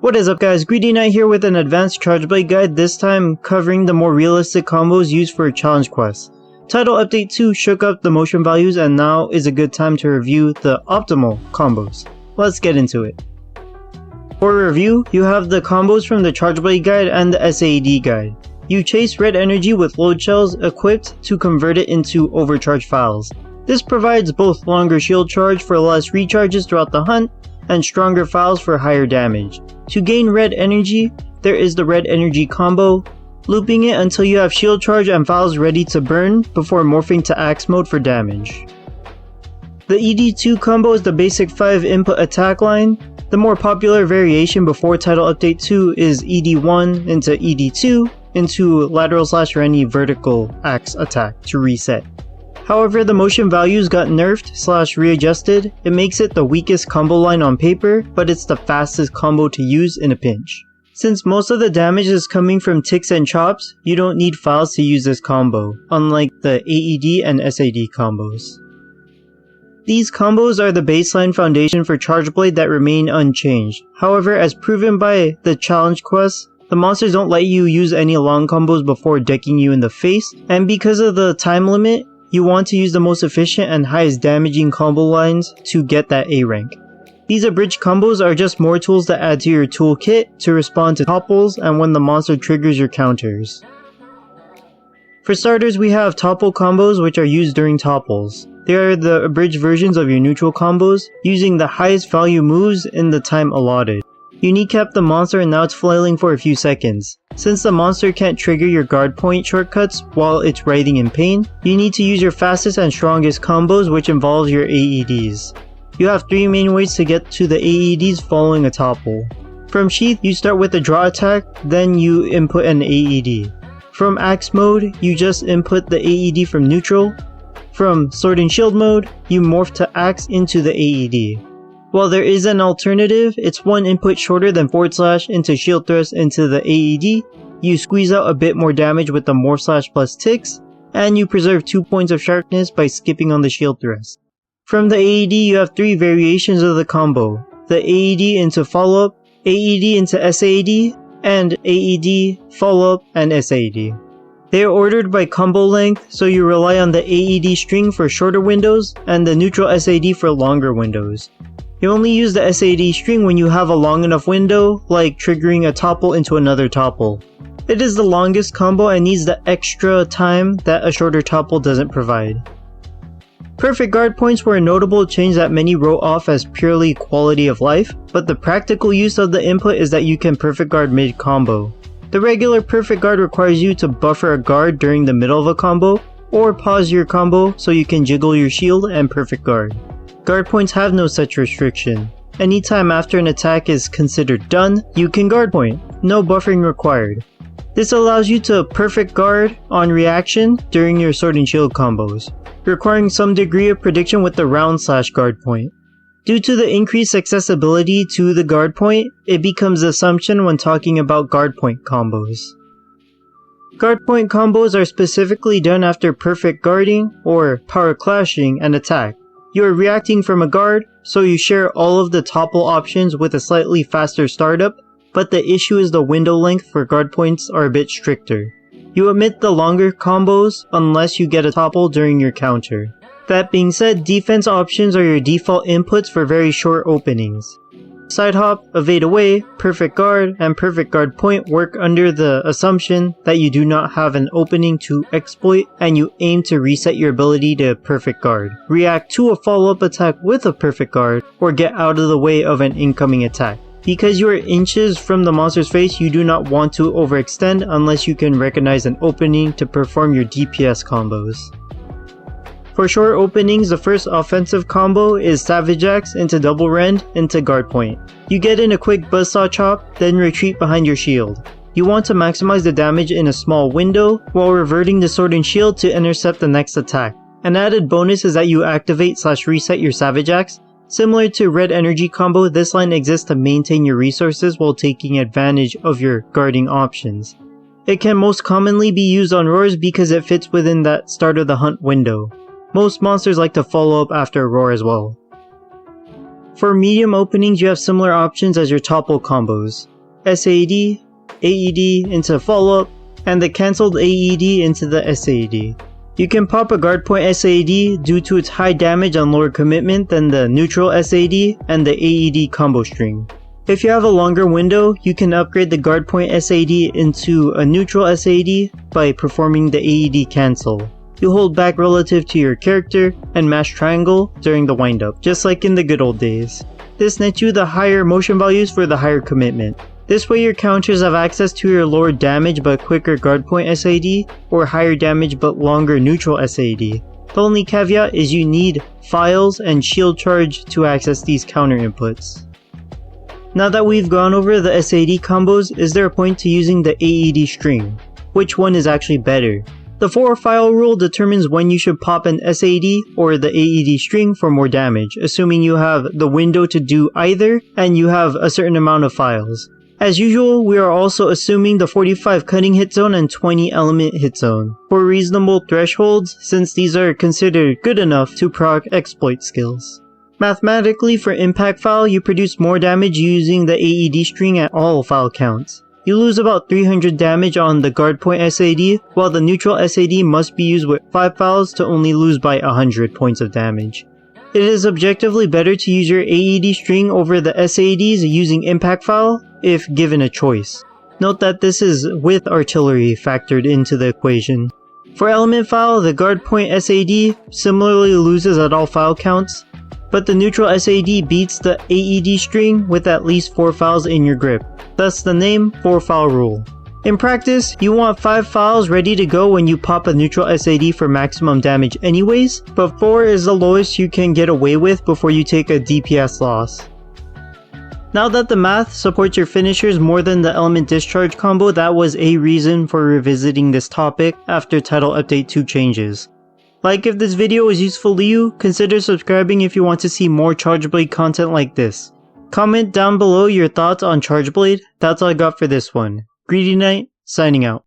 What is up guys, Greedy Knight here with an advanced Charge Blade guide, this time covering the more realistic combos used for challenge quests. Title Update 2 shook up the motion values and now is a good time to review the optimal combos. Let's get into it. For review, you have the combos from the Charge Blade guide and the SAD guide. You chase red energy with load shells equipped to convert it into overcharge files. This provides both longer shield charge for less recharges throughout the hunt, and stronger files for higher damage. To gain red energy, there is the red energy combo, looping it until you have shield charge and files ready to burn before morphing to axe mode for damage. The ED2 combo is the basic 5 input attack line. The more popular variation before Title Update 2 is ED1 into ED2 into lateral slash or any vertical axe attack to reset. However, the motion values got nerfed slash readjusted. It makes it the weakest combo line on paper, but it's the fastest combo to use in a pinch. Since most of the damage is coming from ticks and chops, you don't need files to use this combo, unlike the AED and SAD combos. These combos are the baseline foundation for Charge Blade that remain unchanged. However, as proven by the challenge quests, the monsters don't let you use any long combos before decking you in the face, and because of the time limit, you want to use the most efficient and highest damaging combo lines to get that A rank. These abridged combos are just more tools to add to your toolkit to respond to topples and when the monster triggers your counters. For starters, we have topple combos which are used during topples. They are the abridged versions of your neutral combos, using the highest value moves in the time allotted. You kneecap the monster and now it's flailing for a few seconds. Since the monster can't trigger your guard point shortcuts while it's writhing in pain, you need to use your fastest and strongest combos, which involves your AEDs. You have 3 main ways to get to the AEDs following a topple. From Sheath, you start with a draw attack, then you input an AED. From Axe mode, you just input the AED from neutral. From Sword and Shield mode, you morph to Axe into the AED. While there is an alternative, it's one input shorter than / into shield thrust into the AED, you squeeze out a bit more damage with the morph / plus ticks, and you preserve 2 points of sharpness by skipping on the shield thrust. From the AED you have 3 variations of the combo, the AED into follow-up, AED into SAD, and AED, follow-up, and SAD. They are ordered by combo length, so you rely on the AED string for shorter windows, and the neutral SAD for longer windows. You only use the SAD string when you have a long enough window, like triggering a topple into another topple. It is the longest combo and needs the extra time that a shorter topple doesn't provide. Perfect guard points were a notable change that many wrote off as purely quality of life, but the practical use of the input is that you can perfect guard mid-combo. The regular perfect guard requires you to buffer a guard during the middle of a combo, or pause your combo so you can jiggle your shield and perfect guard. Guard points have no such restriction. Anytime after an attack is considered done, you can guard point, no buffering required. This allows you to perfect guard on reaction during your Sword and Shield combos, requiring some degree of prediction with the round / guard point. Due to the increased accessibility to the guard point, it becomes the assumption when talking about guard point combos. Guard point combos are specifically done after perfect guarding or power clashing an attack. You are reacting from a guard, so you share all of the topple options with a slightly faster startup, but the issue is the window length for guard points are a bit stricter. You omit the longer combos unless you get a topple during your counter. That being said, defense options are your default inputs for very short openings. Side hop, evade away, perfect guard, and perfect guard point work under the assumption that you do not have an opening to exploit and you aim to reset your ability to perfect guard, react to a follow-up attack with a perfect guard, or get out of the way of an incoming attack. Because you are inches from the monster's face, you do not want to overextend unless you can recognize an opening to perform your DPS combos. For short openings, the first offensive combo is Savage Axe into Double Rend into Guard Point. You get in a quick Buzzsaw Chop, then retreat behind your shield. You want to maximize the damage in a small window, while reverting the Sword and Shield to intercept the next attack. An added bonus is that you activate / reset your Savage Axe. Similar to Red Energy combo, this line exists to maintain your resources while taking advantage of your guarding options. It can most commonly be used on roars because it fits within that start of the hunt window. Most monsters like to follow up after a roar as well. For medium openings, you have similar options as your topple combos. SAED, AED into follow-up, and the cancelled AED into the SAED. You can pop a guard point SAED due to its high damage and lower commitment than the neutral SAED and the AED combo string. If you have a longer window, you can upgrade the guard point SAED into a neutral SAED by performing the AED cancel. You hold back relative to your character and mash triangle during the windup, just like in the good old days. This nets you the higher motion values for the higher commitment. This way your counters have access to your lower damage but quicker guard point SAED or higher damage but longer neutral SAED. The only caveat is you need files and shield charge to access these counter inputs. Now that we've gone over the SAED combos, is there a point to using the AED string? Which one is actually better? The 4-file rule determines when you should pop an SAED or the AED string for more damage, assuming you have the window to do either and you have a certain amount of files. As usual, we are also assuming the 45 cutting hit zone and 20 element hit zone for reasonable thresholds, since these are considered good enough to proc exploit skills. Mathematically, for impact file, you produce more damage using the AED string at all file counts. You lose about 300 damage on the guard point SAED, while the neutral SAED must be used with 5 files to only lose by 100 points of damage. It is objectively better to use your AED string over the SAEDs using impact file if given a choice. Note that this is with artillery factored into the equation. For element file, the guard point SAED similarly loses at all file counts, but the neutral SAED beats the AED string with at least 4 files in your grip, thus the name 4-file rule. In practice, you want 5 files ready to go when you pop a neutral SAED for maximum damage anyways, but 4 is the lowest you can get away with before you take a DPS loss. Now that the math supports your finishers more than the element discharge combo, that was a reason for revisiting this topic after Title Update 2 changes. Like if this video was useful to you, consider subscribing if you want to see more Chargeblade content like this. Comment down below your thoughts on Chargeblade. That's all I got for this one. Greedy Knight, signing out.